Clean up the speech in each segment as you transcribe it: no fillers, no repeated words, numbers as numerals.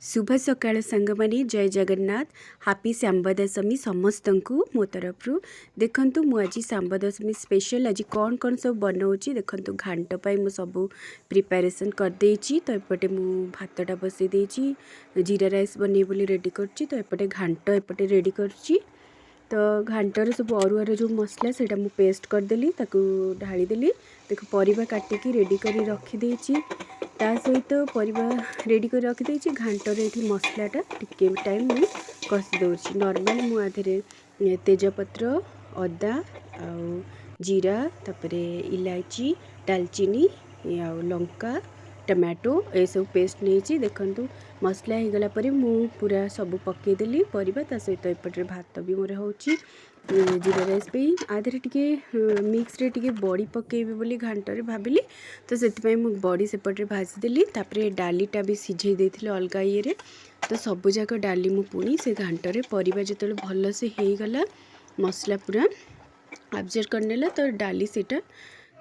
शुभ सकाळ सांगमाने जय जगन्नाथ हापी सांब दशमी समस्त को मो तरफ देखंतु मु आज सांब दशमी स्पेशल आज कौन कौन सब बनाऊँगी देखंतु घांट पाई मु सब प्रिपेरेसन कर देछि। तो एपटे मु भातटा बसई देछि, जीरा राइस बने बोली रेडी करछि। तो एपटे घांट एपटे रेडी करछि। तो घांटर सब अरुआर जो मसला से पेस्ट करदेली ढालीदेली देखो परिबा काटिकी रेडी कर रखीदे ता सहित परिबा रेडी कर रखीदे घांटर ये मसलाटा टिके टाइम मुझे कषि दूसरी नॉर्मल मु आधे तेजपत्र अदा आ जीरा तापरे इलायची दालचीनी आ लंका टमाटो ये सब पेस्ट नहीं देखंतु मसला हो गला परे मु पूरा सब पकईदेली परिबा ता सहित एपटे भात भी मोर होची जीरा राइस पे आधे टिके मिक्स रे टिके बड़ी पकेबी बोली घांटरे भाबिली। तो से मु बड़ी सेपटे भाजीदेली तापरे डालीटा भी सिझे देथिले अलगा ये तो सबू जाक डाली मु पुणी से घांटरे परिबा जतले भल से हो गला मसला पूरा अब्जर्व करनेला तो डाली सेटा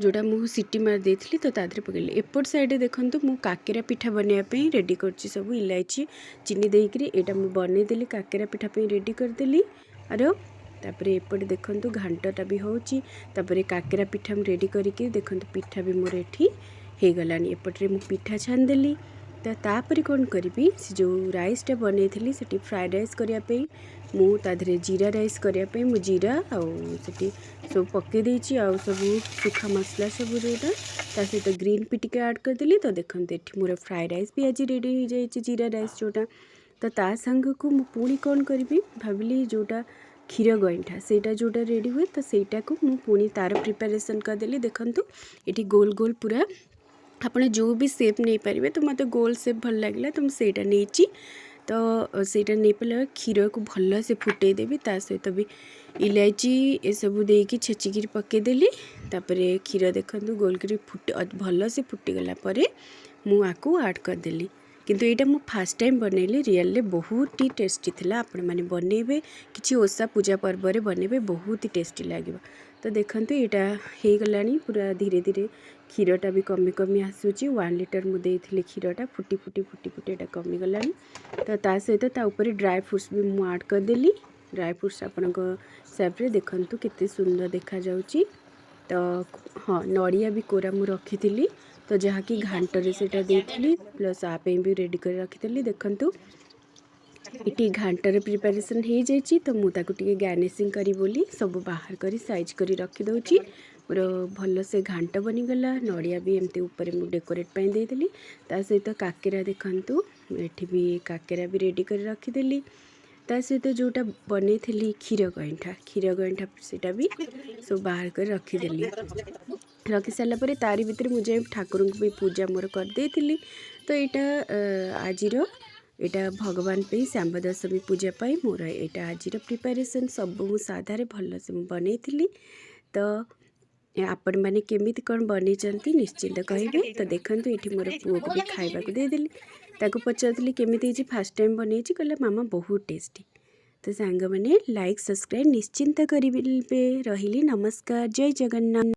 जोड़ा मु सीटी मार देथिली तो तादरे पकड़ली। एपट साइड देखंतु मु काकेरा पिठा बनैया पे रेडी करछि सब इलायची चीनी देकरी एटा मु बनै देली काकेरा पिठा पे रेडी कर देली आरो तापरे एपट देखंतु घांटटा भी होची तापरे काकेरा पिठा रेडी करिके देखंतु पिठा भी मोर एठी हे गलानी एपटरे मु पिठा छान देली। तो तापरे कौन करी जो राइसटा बनै थी सेठी फ्राइड राइस करिया पे मु ताधरे जीरा राइस करिया पे मु जीरा आउ सेठी सब पके देछि आउ सब सुखा मसला सब जोटा ता सहित ग्रीन पी टिके ऐड कर देली। तो देखंतु एठी मोर फ्राइड राइस भी आज रेडी हो जाए जीरा राइस जोटा। तो ता संग को मु पुणी कौन करी भाविली जोटा क्षीर गईठा सेटा जोटा रेडी हुए तो सेटा को मु पुणी तार प्रिपरेशन कर देली। देखंतु एठी गोल गोल पूरा आपने जो भी सेप नहीं पारे तो मत गोल सेप भल लगे तो मुझे नहीं तो सेटा नहीं पारे क्षीर को भल से फुटे देवी ता सहित भी इलायची ये सब देकी छेचिकी पकईदेली तापरे क्षीर देखंतु गोल कर फुट भल से फुटीगला मु आकु ऐड करदेली। किंतु यहाँ मु फास्ट टाइम बनैली रियल बहुत ही टेस्टी थिला। आपण माने बनैबे किछि ओषा पूजा पर्व रे बनैबे बहुत ही टेस्टी लागिबो। तो देखंतु यहाँ हो गलानी पूरा धीरे धीरे क्षीरटा भी कमी कमी आसूची 1 लिटर मु देइथिले क्षीरटा फुटी फुटी फुटी फुटी एटा कमी गलानी। तो ता सहित ता ऊपर ड्राई फ्रूट्स भी मु ऐड कर देली। ड्राई फ्रूट्स आपनक हिसाब रे देखंतु केते सुंदर देखा जाउची। तो हाँ नड़िया भी कोरा मु रखी तो जहाँकि घांटरे सेटा देइथिली प्लस आपे भी रेडी कर रखी देखंतु इटी घांटर प्रिपरेशन हो जाइए। तो मुझे टे गार्निशिंग करी बोली सब बाहर करी साइज करी रखी दौची मोर भल से घांट बनीगला नड़िया भी एमती ऊपर मुझे डेकोरेट पाई देली ता सहित काकेरा देखंतु एठी भी काकेरा भी रेडी कर रखीदेली ता सहित जोटा बनै थी क्षीर गईठा सेटा भी सब बाहर कर रखीदेली। रखी सारापर तारी भितर मुझे ठाकुर को भी पूजा मोर कर देली। तो यहाँ आज यहाँ भगवान पे सांब दशमी पूजा पाई मोर यहाँ आज प्रिपरेशन सब मु साधारे भल से बनै थी। तो आपण मैंने केमिति कौन बनी निश्चिंत कहे। तो देखंतु ये मोर पुओ को भी खाइबा को देदेली ताको पचारली केमिति फास्ट टाइम बनी कहला मामा बहुत टेस्टी। तो सांग मैंने लाइक सब्सक्राइब निश्चिंत करेंगे। रही नमस्कार जय जगन्नाथ।